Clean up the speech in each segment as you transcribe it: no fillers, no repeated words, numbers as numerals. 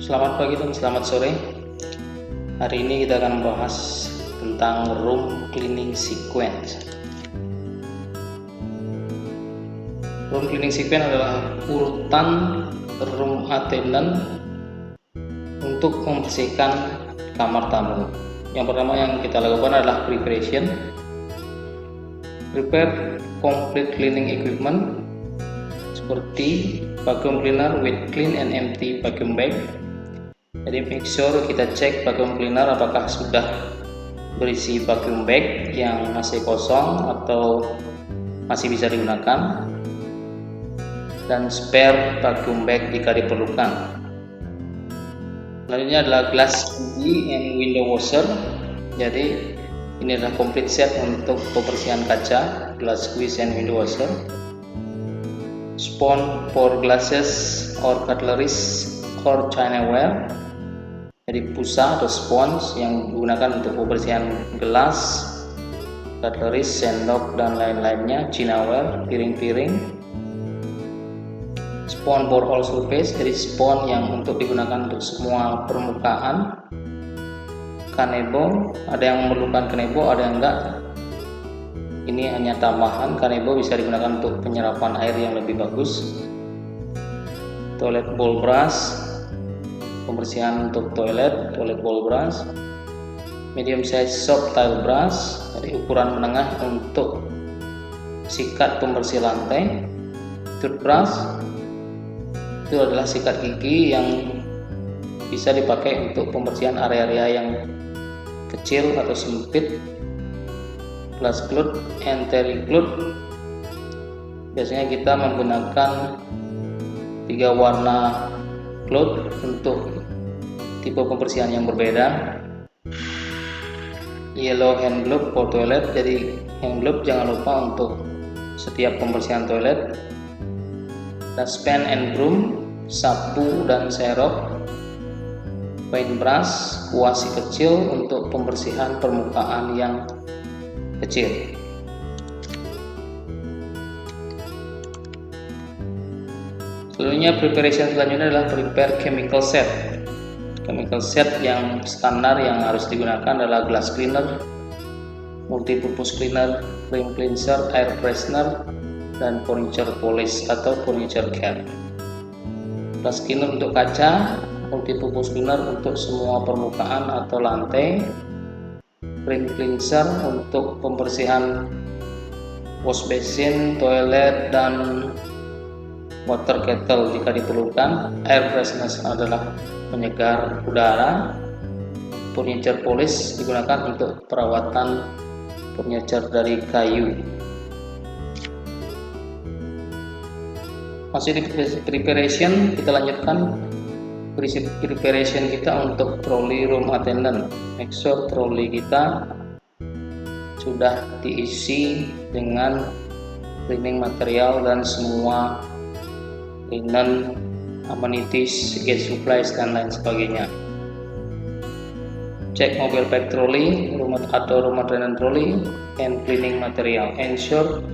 Selamat pagi dan selamat sore. Hari ini kita akan membahas tentang room cleaning sequence. Room cleaning sequence adalah urutan room attendant untuk membersihkan kamar tamu. Yang pertama yang kita lakukan adalah preparation. Prepare complete cleaning equipment seperti vacuum cleaner with clean and empty vacuum bag. Jadi make sure kita cek vacuum cleaner apakah sudah berisi vacuum bag yang masih kosong atau masih bisa digunakan, dan spare vacuum bag jika diperlukan. Selanjutnya adalah glass squeegee and window washer. Jadi ini adalah complete set untuk pembersihan kaca, glass squeegee and window washer. Sponge for glasses or cutleries or chinaware. Jadi busa atau sponge yang digunakan untuk pembersihan gelas, cutlery, sendok dan lain-lainnya, chinaware, piring-piring. Sponge for all surface, jadi sponge yang untuk digunakan untuk semua permukaan. Kanebo, ada yang memerlukan kanebo, ada yang enggak. Ini hanya tambahan. Kanebo bisa digunakan untuk penyerapan air yang lebih bagus. Toilet bowl brush, pembersihan untuk toilet bowl brush. Medium size soft tile brush, jadi ukuran menengah untuk sikat pembersih lantai. Toothbrush, itu adalah sikat gigi yang bisa dipakai untuk pembersihan area-area yang kecil atau sempit. Glass cloth and terry cloth, biasanya kita menggunakan 3 warna cloth untuk tipe pembersihan yang berbeda. Yellow hand glove for toilet, jadi hand glove jangan lupa untuk setiap pembersihan toilet. Dustpan and broom, sapu dan serok. Paintbrush, kuasi kecil untuk pembersihan permukaan yang kecil. Selanjutnya adalah prepare chemical set. Chemical set yang standar yang harus digunakan adalah glass cleaner, multipurpose cleaner, cream cleanser, air freshener, dan furniture polish atau furniture care. Glass cleaner untuk kaca, multipurpose cleaner untuk semua permukaan atau lantai, cream cleanser untuk pembersihan wash basin, toilet, dan water kettle jika diperlukan. Air freshener adalah penyegar udara. Furniture polish digunakan untuk perawatan furniture dari kayu. Masih di preparation, kita lanjutkan preparation kita untuk trolley room attendant. Make sure trolley kita sudah diisi dengan cleaning material dan semua linen, amenities, gas supplies, dan lain sebagainya. Cek mobile pack trolley atau room attendant trolley and cleaning material. Ensure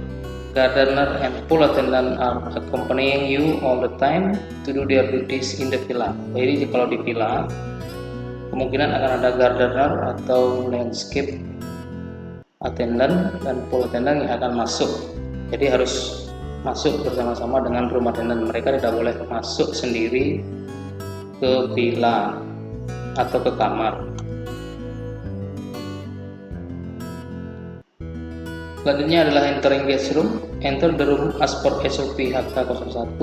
gardener and pool attendant are accompanying you all the time to do their duties in the villa. Jadi kalau di villa kemungkinan akan ada gardener atau landscape attendant dan pool attendant yang akan masuk. Jadi harus masuk bersama-sama dengan room attendant. Mereka tidak boleh masuk sendiri ke villa atau ke kamar. Selanjutnya adalah entering guest room. Enter the room as per SOP HK01.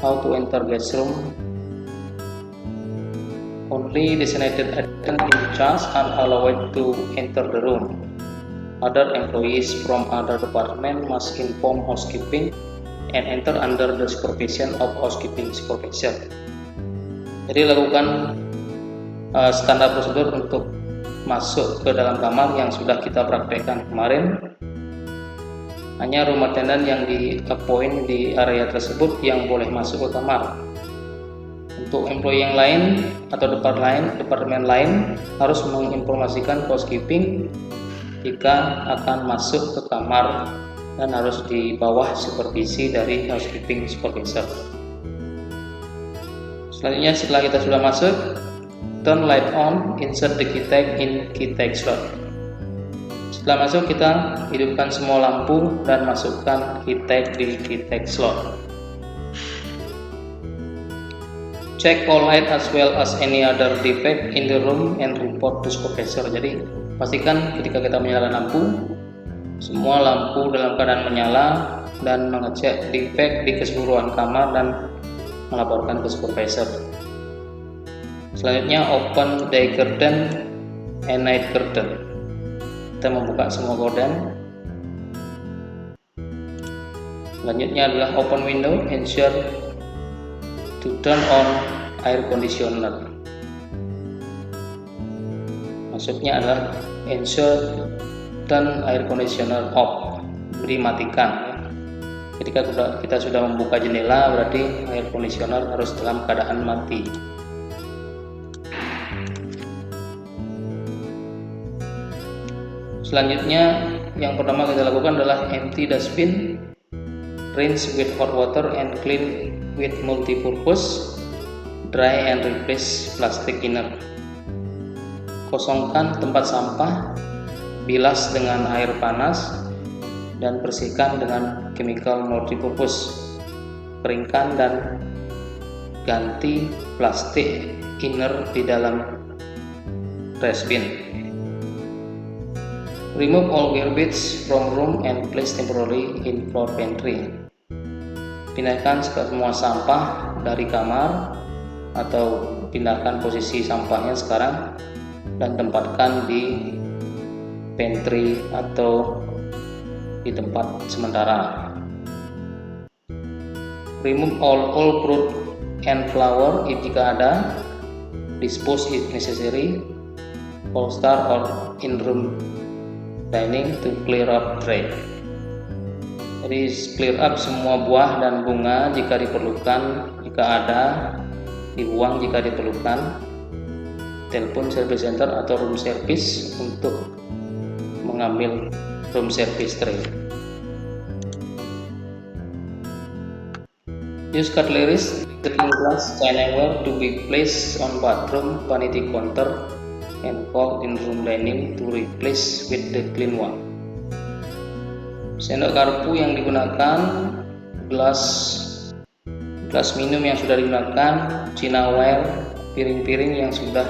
How to enter guest room. Only designated attendant in charge are allowed to enter the room. Other employees from other department must inform housekeeping and enter under the supervision of housekeeping supervisor. Jadi lakukan standar prosedur untuk masuk ke dalam kamar yang sudah kita praktekkan kemarin. Hanya room attendant yang di-appoint di area tersebut yang boleh masuk ke kamar. Untuk employee yang lain atau departemen lain harus menginformasikan housekeeping jika akan masuk ke kamar dan harus di bawah supervisi dari housekeeping supervisor. Selanjutnya, setelah kita sudah masuk, turn light on, insert the key tag in key tag slot. Setelah masuk, kita hidupkan semua lampu dan masukkan key tag di key tag slot. Check all light as well as any other defect in the room and report to supervisor. Jadi pastikan ketika kita menyalakan lampu, semua lampu dalam keadaan menyala, dan mengecek defect di keseluruhan kamar dan melaporkan ke supervisor. Selanjutnya, open day curtain and night curtain. Kita membuka semua gorden. Selanjutnya adalah open window, ensure to turn on air conditioner. Maksudnya adalah ensure turn air conditioner off, dimatikan. Ketika kita sudah membuka jendela, berarti air conditioner harus dalam keadaan mati. Selanjutnya, yang pertama kita lakukan adalah empty dustbin, rinse with hot water and clean with multipurpose, dry and replace plastic inner. Kosongkan tempat sampah, bilas dengan air panas, dan bersihkan dengan chemical multipurpose. Keringkan dan ganti plastik inner di dalam trash bin. Remove all garbage from room and place temporarily in floor pantry. Pindahkan semua sampah dari kamar atau pindahkan posisi sampahnya sekarang dan tempatkan di pantry atau di tempat sementara. Remove all fruit and flower jika ada, dispose if necessary, polster or in room dining to clear up tray. Jadi clear up semua buah dan bunga jika diperlukan, jika ada, dibuang jika diperlukan. Telepon service center atau room service untuk mengambil room service tray. Use cutleries, cooking glass, chinaware to be placed on bathroom vanity counter and called in room dining to replace with the clean one. Sendok garpu yang digunakan, gelas minum yang sudah digunakan, chinaware, piring-piring yang sudah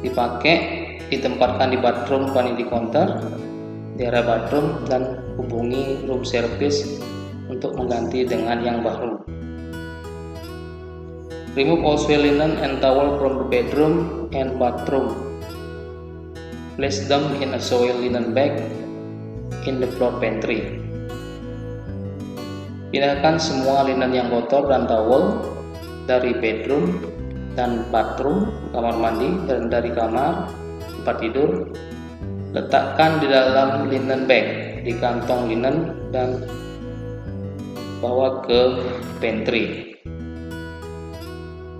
dipakai ditempatkan di bathroom vanity counter di area bathroom dan hubungi room service untuk mengganti dengan yang baru. Remove all soiled linen and towel from the bedroom and bathroom. Place them in a soiled linen bag in the floor pantry. Pindahkan semua linen yang kotor dan towel dari bedroom dan bathroom, kamar mandi, dan dari kamar tempat tidur. Letakkan di dalam linen bag di kantong linen dan bawa ke pantry.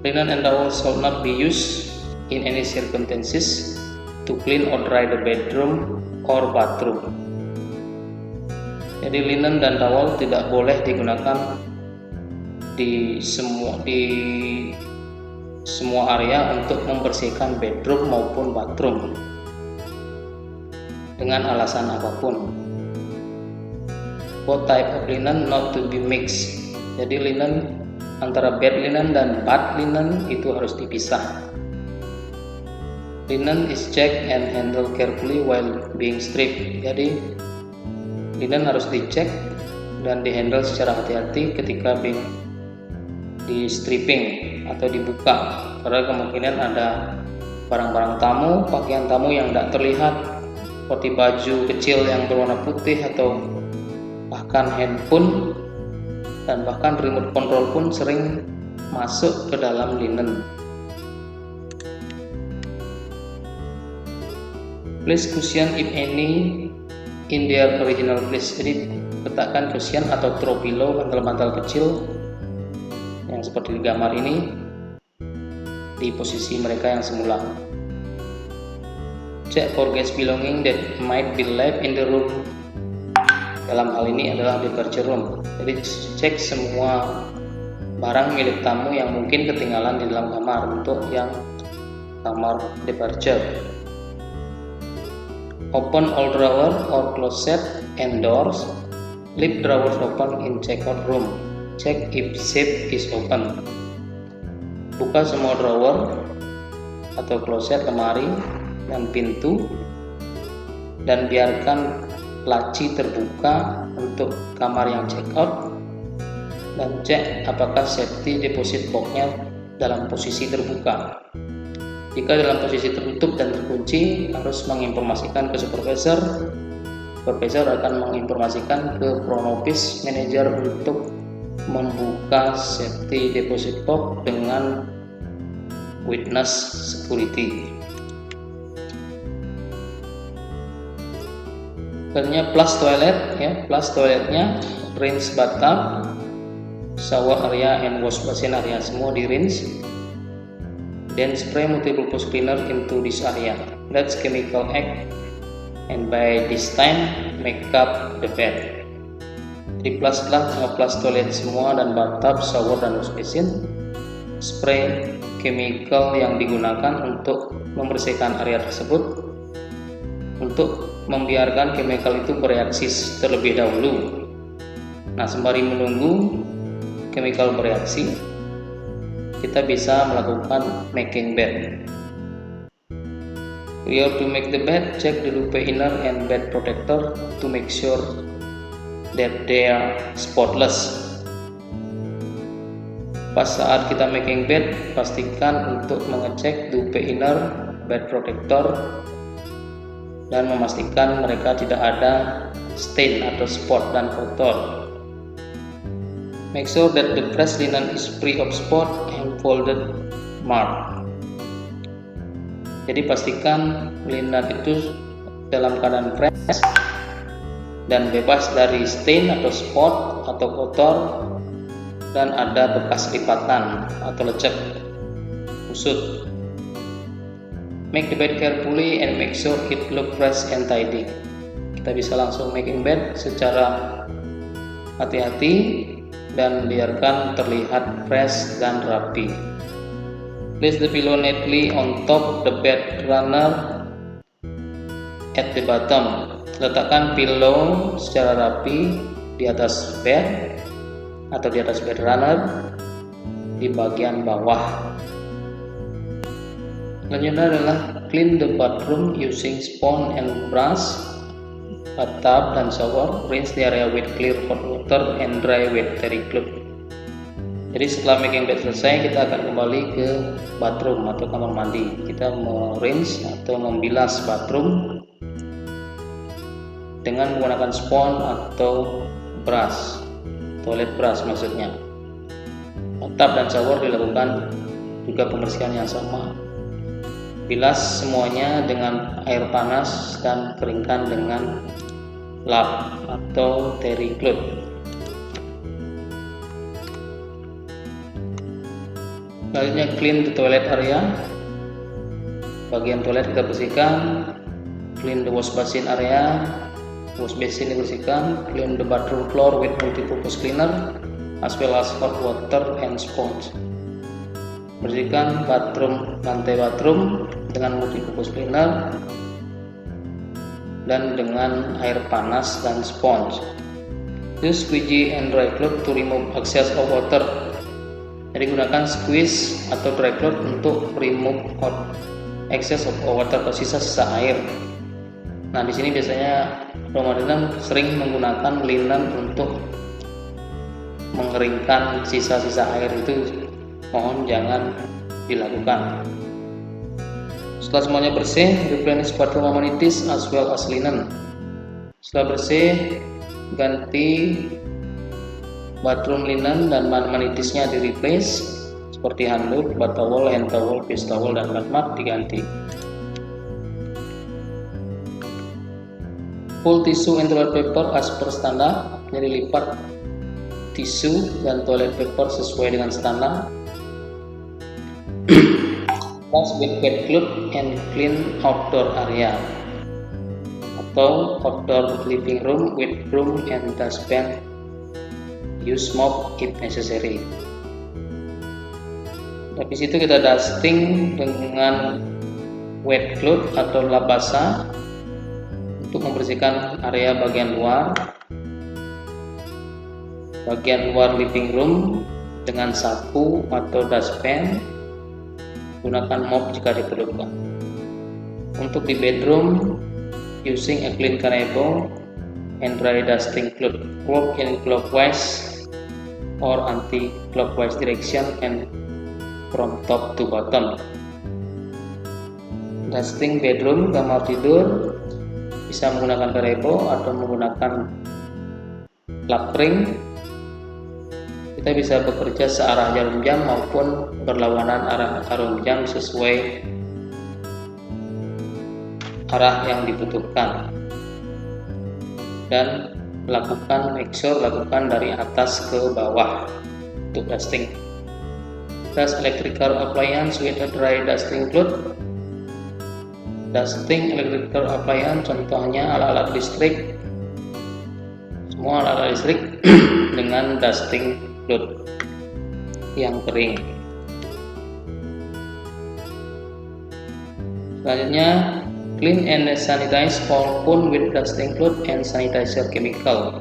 Linen and towel shall not be used in any circumstances to clean or dry the bedroom or bathroom. Jadi linen dan towel tidak boleh digunakan di semua area untuk membersihkan bedroom maupun bathroom dengan alasan apapun. Both type of linen not to be mixed. Jadi linen antara bed linen dan bath linen itu harus dipisah. Linen is checked and handled carefully while being stripped. Jadi linen harus dicek dan dihandle secara hati-hati ketika di stripping atau dibuka, karena kemungkinan ada barang-barang tamu, pakaian tamu yang tidak terlihat, seperti baju kecil yang berwarna putih atau bahkan handphone dan bahkan remote control pun sering masuk ke dalam linen. Place cushion if any in their original place. Jadi letakkan cushion atau throw pillow, bantal-bantal kecil yang seperti di gambar ini di posisi mereka yang semula. Check for guest belonging that might be left in the room. Dalam hal ini adalah departure room. Jadi cek semua barang milik tamu yang mungkin ketinggalan di dalam kamar untuk yang kamar departure. Open all drawer or closet and doors. Leave drawers open in checkout room. Check if safe is open. Buka semua drawer atau kloset, lemari, dan pintu, dan biarkan laci terbuka untuk kamar yang check out, dan cek apakah safety deposit box-nya dalam posisi terbuka. Jika dalam posisi tertutup dan terkunci, harus menginformasikan ke supervisor. Supervisor akan menginformasikan ke front office manager untuk membuka safety deposit box dengan witness security. Selanjutnya flush toilet, ya. Flush toiletnya rinse bathtub, shower area, and wash basin area, semua di rinse. Then spray multi-purpose cleaner into this area. Let's chemical act, and by this time make up the bed. Jadi flush toilet semua dan bathtub, shower, dan wash basin. Spray chemical yang digunakan untuk membersihkan area tersebut, untuk membiarkan chemical itu bereaksi terlebih dahulu. Nah, sembari menunggu chemical bereaksi, kita bisa melakukan making bed. We have to make the bed. Check the duvet inner and bed protector to make sure that they are spotless. Pas saat kita making bed, pastikan untuk mengecek duvet inner, bed protector, dan memastikan mereka tidak ada stain atau spot dan kotor. Make sure that the pressed linen is free of spot and folded mark. Jadi pastikan linen itu dalam keadaan fresh dan bebas dari stain atau spot atau kotor, dan ada bekas lipatan atau lecek kusut. Make the bed carefully and make sure it look fresh and tidy. Kita bisa langsung making bed secara hati-hati dan biarkan terlihat fresh dan rapi. Place the pillow neatly on top the bed runner at the bottom. Letakkan pillow secara rapi di atas bed atau di atas bed runner di bagian bawah. Selanjutnya adalah clean the bathroom using sponge and brush. Bathtub dan shower, rinse the area with clear hot water and dry with terry cloth. Jadi setelah making bed selesai, kita akan kembali ke bathroom atau kamar mandi. Kita rinse atau membilas bathroom dengan menggunakan sponge atau brush, toilet brush maksudnya. Bathtub dan shower dilakukan juga pembersihan yang sama. Bilas semuanya dengan air panas dan keringkan dengan lap atau terry cloth. Selanjutnya clean the toilet area. Bagian toilet kita bersihkan. Clean the wash basin area. Wash basin dibersihkan. Clean the bathroom floor with multi-purpose cleaner as well as hot water and sponge. Bersihkan lantai bathroom dengan multi-purpose cleaner dan dengan air panas dan sponge. Use squeegee and dry cloth to remove excess of water. Jadi gunakan squeeze atau dry cloth untuk remove excess of water atau sisa-sisa air. Nah, di sini biasanya Ramadan sering menggunakan linen untuk mengeringkan sisa-sisa air itu. Mohon jangan dilakukan. Setelah semuanya bersih, replenish bathroom amenities as well as linen. Setelah bersih, ganti bathroom linen dan amenitiesnya di replace, seperti handuk, bath towel, hand towel, face towel, dan mat diganti. Fold tissue and toilet paper as per standar. Jadi lipat tisu dan toilet paper sesuai dengan standar. Wash with wet cloth and clean outdoor area atau outdoor living room with broom and dustpan. Use mop if necessary. Habis itu kita dusting dengan wet cloth atau lap basah untuk membersihkan area bagian luar living room dengan sapu atau dustpan. Gunakan mop jika diperlukan. Untuk di bedroom, using a clean Kanebo and dry dusting cloth, work in clockwise or anti-clockwise direction and from top to bottom. Dusting bedroom, kamar tidur, bisa menggunakan Kanebo atau menggunakan lap kering. Kita bisa bekerja searah jarum jam maupun berlawanan arah jarum jam sesuai arah yang dibutuhkan, dan lakukan dari atas ke bawah untuk dusting. Dust electrical appliance with a dry dusting cloth. Dusting electrical appliance contohnya alat-alat listrik, semua alat-alat listrik dengan dusting cloth yang kering. Selanjutnya, clean and sanitize all phone with dusting cloth and sanitizer chemical.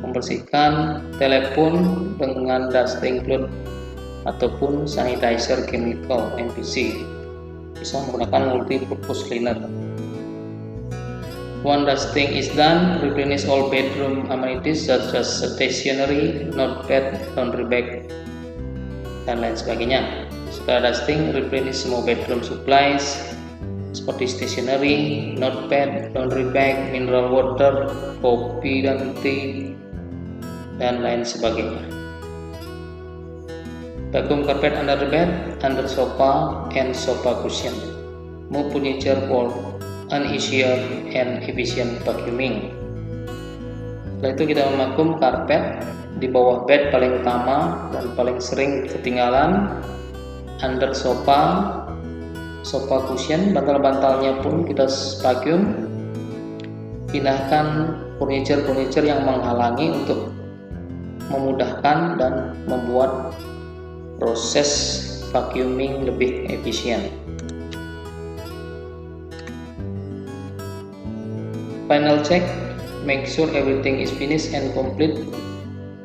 Membersihkan telepon dengan dusting cloth ataupun sanitizer chemical MPC. Bisa menggunakan multi-purpose cleaner. One dusting is done, replenish all bedroom amenities such as stationery, notepad, laundry bag, dan lain sebagainya. Setelah dusting, replenish semua bedroom supplies seperti stationery, notepad, laundry bag, mineral water, kopi dan tea, dan lain sebagainya. Vacuum carpet under the bed, under sofa, and sofa cushion. Move furniture for an easier and efficient vacuuming. Setelah itu kita memakum karpet di bawah bed paling utama dan paling sering ketinggalan, under sofa cushion, bantal-bantalnya pun kita vacuum. Pindahkan furniture yang menghalangi untuk memudahkan dan membuat proses vacuuming lebih efisien. Final check, make sure everything is finished and complete,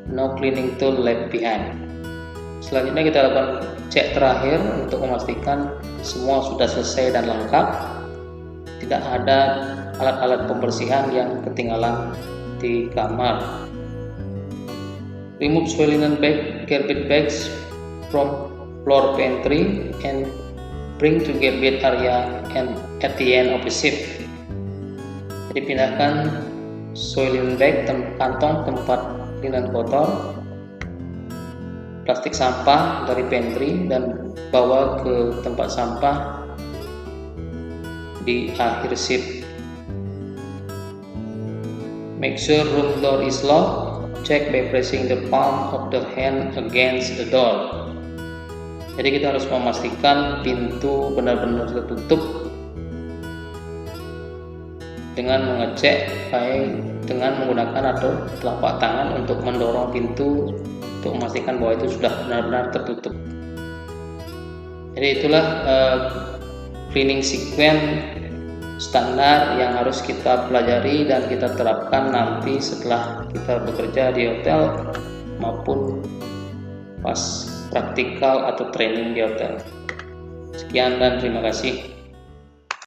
no cleaning tool left behind. Selanjutnya kita lakukan cek terakhir untuk memastikan semua sudah selesai dan lengkap, tidak ada alat-alat pembersihan yang ketinggalan di kamar. Remove soil linen bag, garbage bags from floor pantry and bring to garbage area and at the end of the shift. Jadi pindahkan soil linen bag, kantong tempat linen kotor, plastik sampah dari pantry dan bawa ke tempat sampah di akhir shift. Make sure room door is locked. Check by pressing the palm of the hand against the door. Jadi kita harus memastikan pintu benar-benar tertutup dengan mengecek baik dengan menggunakan atau telapak tangan untuk mendorong pintu untuk memastikan bahwa itu sudah benar-benar tertutup. Jadi itulah cleaning sequence standar yang harus kita pelajari dan kita terapkan nanti setelah kita bekerja di hotel maupun pas praktikal atau training di hotel. Sekian dan terima kasih.